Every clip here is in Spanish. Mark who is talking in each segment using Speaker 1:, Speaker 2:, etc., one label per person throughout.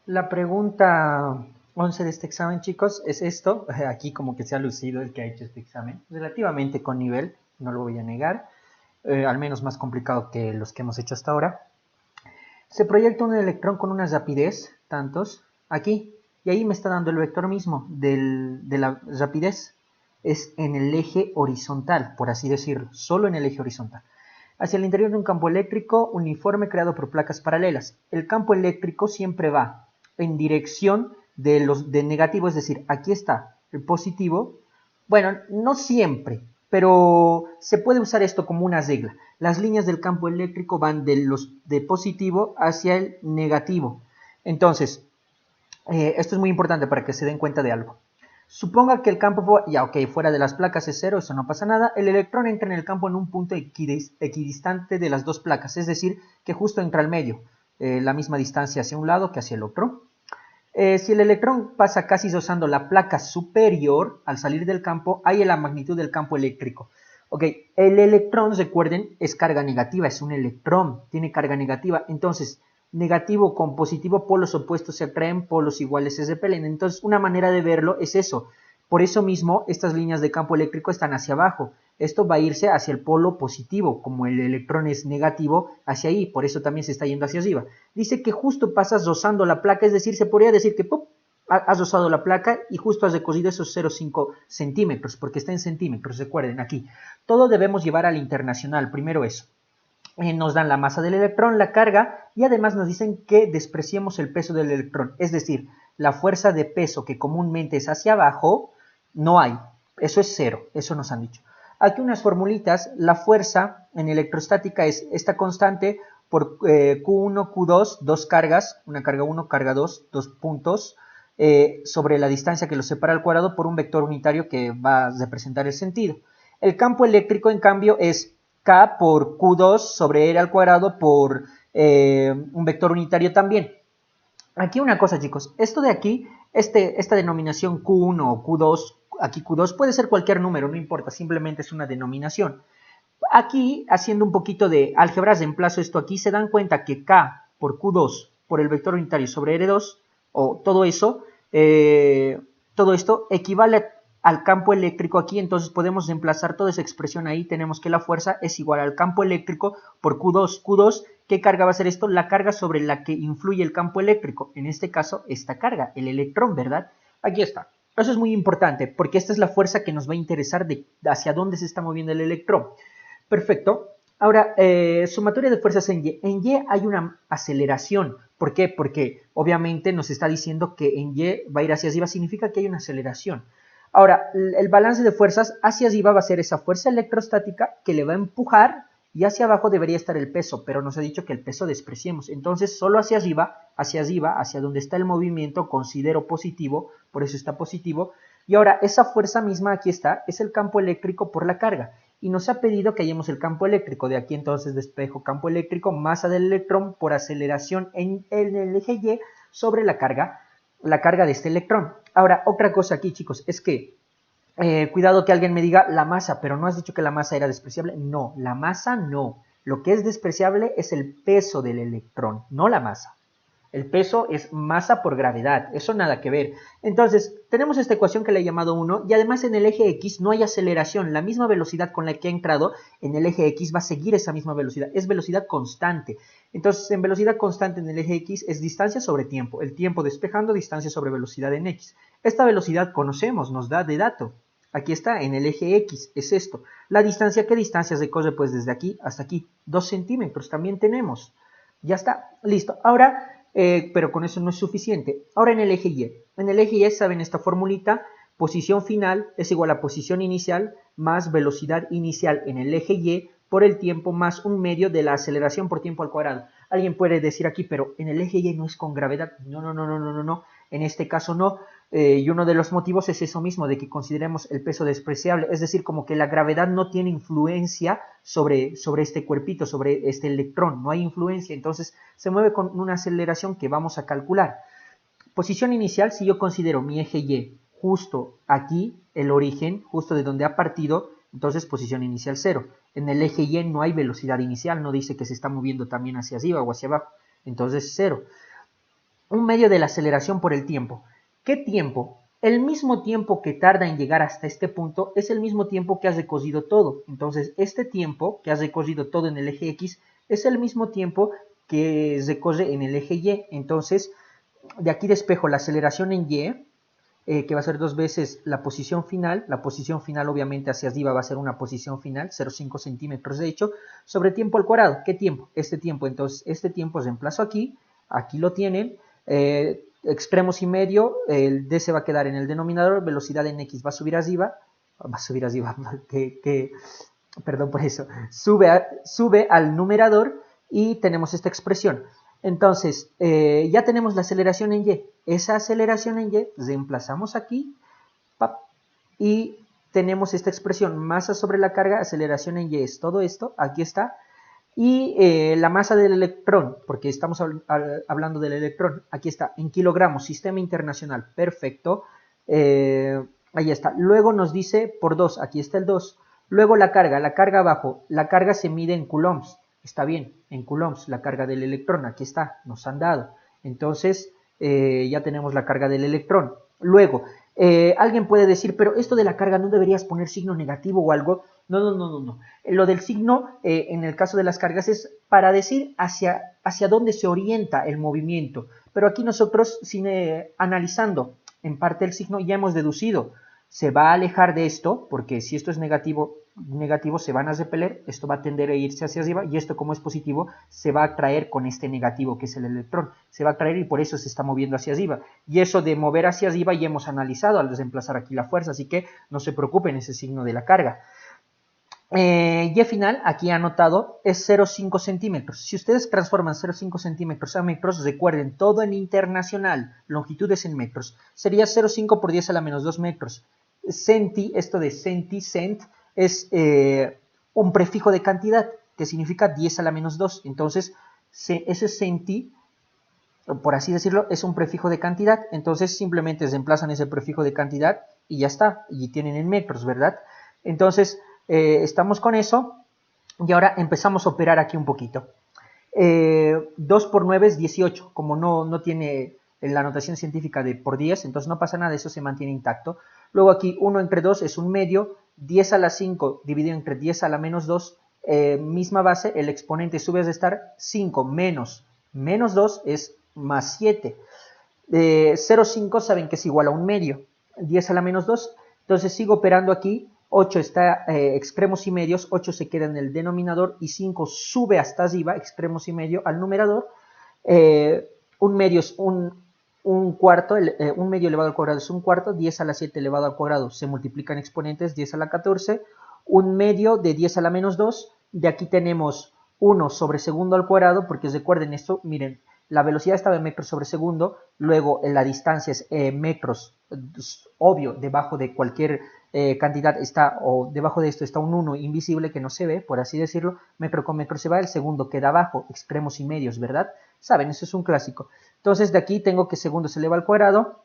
Speaker 1: La pregunta 11 de este examen, chicos, es esto. Aquí como que se ha lucido el que ha hecho este examen. Relativamente con nivel, no lo voy a negar. Al menos más complicado que los que hemos hecho hasta ahora. Se proyecta un electrón con una rapidez, tantos, aquí. Y ahí me está dando el vector mismo de la rapidez. Es en el eje horizontal, por así decirlo. Solo en el eje horizontal. Hacia el interior de un campo eléctrico uniforme creado por placas paralelas. El campo eléctrico siempre va en dirección de negativo, es decir, aquí está el positivo. Bueno, no siempre, pero se puede usar esto como una regla. Las líneas del campo eléctrico van de positivo hacia el negativo. Entonces, esto es muy importante para que se den cuenta de algo. Suponga que el campo, ya ok, fuera de las placas es cero, eso no pasa nada. El electrón entra en el campo en un punto equidistante de las dos placas, es decir, que justo entra al medio, la misma distancia hacia un lado que hacia el otro. Si el electrón pasa casi rozando la placa superior al salir del campo, hay la magnitud del campo eléctrico. Ok, el electrón, recuerden, es carga negativa, es un electrón, tiene carga negativa. Entonces, negativo con positivo, polos opuestos se atraen, polos iguales se repelen. Entonces, una manera de verlo es eso. Por eso mismo, estas líneas de campo eléctrico están hacia abajo. Esto va a irse hacia el polo positivo, como el electrón es negativo, hacia ahí, por eso también se está yendo hacia arriba. Dice que justo pasas rozando la placa, es decir, se podría decir que ¡pum!, has rozado la placa y justo has recorrido esos 0,5 centímetros, porque está en centímetros, recuerden aquí. Todo debemos llevar al internacional, primero eso. Nos dan la masa del electrón, la carga, y además nos dicen que despreciemos el peso del electrón, es decir, la fuerza de peso que comúnmente es hacia abajo, no hay, eso es cero, eso nos han dicho. Aquí unas formulitas, la fuerza en electrostática es esta constante por Q1, Q2, dos cargas, una carga 1, carga 2, dos puntos, sobre la distancia que los separa al cuadrado por un vector unitario que va a representar el sentido. El campo eléctrico, en cambio, es K por Q2 sobre R al cuadrado por un vector unitario también. Aquí una cosa, chicos, esto de aquí, esta denominación Q1 o Q2, aquí Q2 puede ser cualquier número, no importa, simplemente es una denominación. Aquí, haciendo un poquito de álgebra, reemplazo esto aquí, se dan cuenta que K por Q2 por el vector unitario sobre R2, o todo esto equivale al campo eléctrico aquí, entonces podemos reemplazar toda esa expresión ahí, tenemos que la fuerza es igual al campo eléctrico por Q2. Q2, ¿qué carga va a ser esto? La carga sobre la que influye el campo eléctrico, en este caso esta carga, el electrón, ¿verdad? Aquí está. Eso es muy importante, porque esta es la fuerza que nos va a interesar de hacia dónde se está moviendo el electrón. Perfecto. Ahora, sumatoria de fuerzas en Y. En Y hay una aceleración. ¿Por qué? Porque obviamente nos está diciendo que en Y va a ir hacia arriba, significa que hay una aceleración. Ahora, el balance de fuerzas hacia arriba va a ser esa fuerza electrostática que le va a empujar y hacia abajo debería estar el peso, pero nos ha dicho que el peso despreciemos. Entonces, solo hacia arriba, hacia donde está el movimiento, considero positivo, por eso está positivo. Y ahora, esa fuerza misma aquí está, es el campo eléctrico por la carga. Y nos ha pedido que hallemos el campo eléctrico. De aquí entonces despejo campo eléctrico, masa del electrón por aceleración en el eje Y sobre la carga de este electrón. Ahora, otra cosa aquí, chicos, es que cuidado que alguien me diga la masa, pero no has dicho que la masa era despreciable. No, la masa no. Lo que es despreciable es el peso del electrón, no la masa. El peso es masa por gravedad, eso nada que ver. Entonces, tenemos esta ecuación que le he llamado 1 y además en el eje X no hay aceleración. La misma velocidad con la que ha entrado en el eje X va a seguir esa misma velocidad. Es velocidad constante. Entonces, en velocidad constante en el eje X es distancia sobre tiempo. El tiempo despejando, distancia sobre velocidad en X. Esta velocidad conocemos, nos da de dato. Aquí está, en el eje X, es esto. La distancia, ¿qué distancia se corre? Pues desde aquí hasta aquí, 2 centímetros también tenemos. Ya está, listo. Ahora, pero con eso no es suficiente. Ahora en el eje Y. En el eje Y, ¿saben esta formulita? Posición final es igual a posición inicial más velocidad inicial en el eje Y por el tiempo más un medio de la aceleración por tiempo al cuadrado. Alguien puede decir aquí, pero en el eje Y no es con gravedad. No. En este caso no. Y uno de los motivos es eso mismo, de que consideremos el peso despreciable. Es decir, como que la gravedad no tiene influencia sobre este cuerpito, sobre este electrón. No hay influencia, entonces se mueve con una aceleración que vamos a calcular. Posición inicial, si yo considero mi eje Y justo aquí, el origen, justo de donde ha partido, entonces posición inicial 0. En el eje Y no hay velocidad inicial, no dice que se está moviendo también hacia arriba o hacia abajo, entonces 0. un medio de la aceleración por el tiempo. ¿Qué tiempo? El mismo tiempo que tarda en llegar hasta este punto es el mismo tiempo que has recorrido todo. Entonces, este tiempo que has recorrido todo en el eje X es el mismo tiempo que recorre en el eje Y. Entonces, de aquí despejo la aceleración en Y, que va a ser 2 veces la posición final. La posición final obviamente hacia arriba va a ser una posición final, 0,5 centímetros de hecho, sobre tiempo al cuadrado. ¿Qué tiempo? Este tiempo. Entonces, este tiempo reemplazo aquí, aquí lo tienen. Extremos y medio, el D se va a quedar en el denominador, velocidad en X va a subir arriba, perdón por eso, sube al numerador y tenemos esta expresión. Entonces, ya tenemos la aceleración en Y. Esa aceleración en Y reemplazamos aquí y tenemos esta expresión, masa sobre la carga, aceleración en Y es todo esto, aquí está. Y la masa del electrón, porque estamos hablando del electrón, aquí está, en kilogramos, sistema internacional, perfecto. Ahí está. Luego nos dice por 2, aquí está el 2. Luego la carga abajo, la carga se mide en coulombs, está bien, en coulombs, la carga del electrón, aquí está, nos han dado. Entonces, ya tenemos la carga del electrón. Luego, alguien puede decir, pero esto de la carga no deberías poner signo negativo o algo. No. Lo del signo, en el caso de las cargas, es para decir hacia dónde se orienta el movimiento. Pero aquí nosotros, analizando en parte el signo, ya hemos deducido. Se va a alejar de esto, porque si esto es negativo, se van a repeler, esto va a tender a irse hacia arriba, y esto como es positivo, se va a atraer con este negativo que es el electrón. Se va a atraer y por eso se está moviendo hacia arriba. Y eso de mover hacia arriba ya hemos analizado al desplazar aquí la fuerza, así que no se preocupen ese signo de la carga. Y final, aquí anotado, es 0,5 centímetros. Si ustedes transforman 0,5 centímetros a metros, recuerden, todo en internacional, longitudes en metros, sería 0,5 por 10 a la menos 2 metros. Centi, esto de cent, es un prefijo de cantidad, que significa 10 a la menos 2. Entonces, ese centi, por así decirlo, es un prefijo de cantidad. Entonces, simplemente reemplazan ese prefijo de cantidad y ya está. Y tienen en metros, ¿verdad? Entonces, estamos con eso y ahora empezamos a operar aquí un poquito. 2 por 9 es 18, como no tiene la notación científica de por 10, entonces no pasa nada, eso se mantiene intacto. Luego aquí 1 entre 2 es un medio, 10 a la 5 dividido entre 10 a la menos 2, misma base, el exponente sube a restar, 5 menos 2 es más 7. 0,5 saben que es igual a un medio, 10 a la menos 2, entonces sigo operando aquí. 8 está extremos y medios, 8 se queda en el denominador y 5 sube hasta arriba, extremos y medio, al numerador. Un medio es un cuarto, un medio elevado al cuadrado es un cuarto, 10 a la 7 elevado al cuadrado se multiplican exponentes, 10 a la 14, un medio de 10 a la menos 2, de aquí tenemos 1 sobre segundo al cuadrado, porque recuerden esto, miren, la velocidad estaba en metros sobre segundo, luego la distancia es metros, obvio, debajo de cualquier cantidad está, o debajo de esto está un 1 invisible que no se ve, por así decirlo, metro con metro se va, el segundo queda abajo, extremos y medios, ¿verdad? Saben, eso es un clásico. Entonces de aquí tengo que segundo se eleva al cuadrado,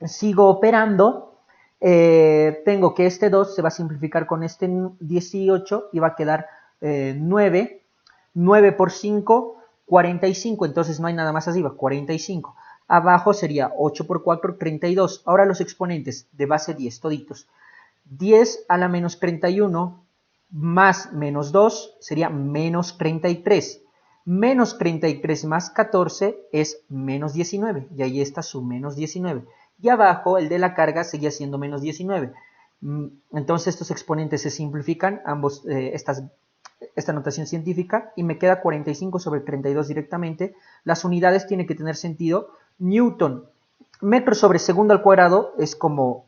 Speaker 1: sigo operando, tengo que este 2 se va a simplificar con este 18 y va a quedar 9, 9 por 5, 45, entonces no hay nada más arriba, 45. Abajo sería 8 por 4, 32. Ahora los exponentes de base 10, toditos. 10 a la menos 31 más menos 2 sería menos 33. Menos 33 más 14 es menos 19. Y ahí está su menos 19. Y abajo el de la carga seguía siendo menos 19. Entonces estos exponentes se simplifican, ambos, esta notación científica, y me queda 45 sobre 32 directamente. Las unidades tienen que tener sentido. Newton, metro sobre segundo al cuadrado es como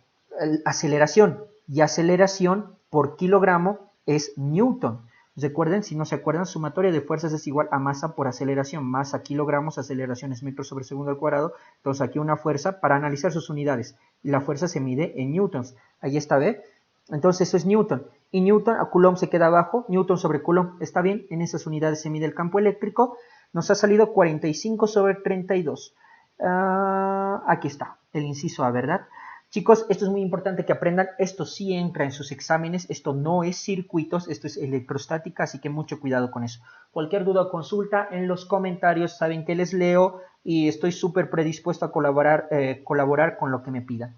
Speaker 1: aceleración, y aceleración por kilogramo es newton. Recuerden, si no se acuerdan, sumatoria de fuerzas es igual a masa por aceleración. Masa kilogramos, aceleración es metros sobre segundo al cuadrado. Entonces aquí una fuerza para analizar sus unidades. Y la fuerza se mide en newtons. Ahí está, ¿ve? Entonces eso es newton. Y newton a coulomb se queda abajo. Newton sobre coulomb está bien. En esas unidades se mide el campo eléctrico. Nos ha salido 45 sobre 32. Aquí está, el inciso A, ¿verdad? Chicos, esto es muy importante que aprendan, esto sí entra en sus exámenes, esto no es circuitos, esto es electrostática, así que mucho cuidado con eso. Cualquier duda o consulta en los comentarios, saben que les leo, y estoy súper predispuesto a colaborar con lo que me pida.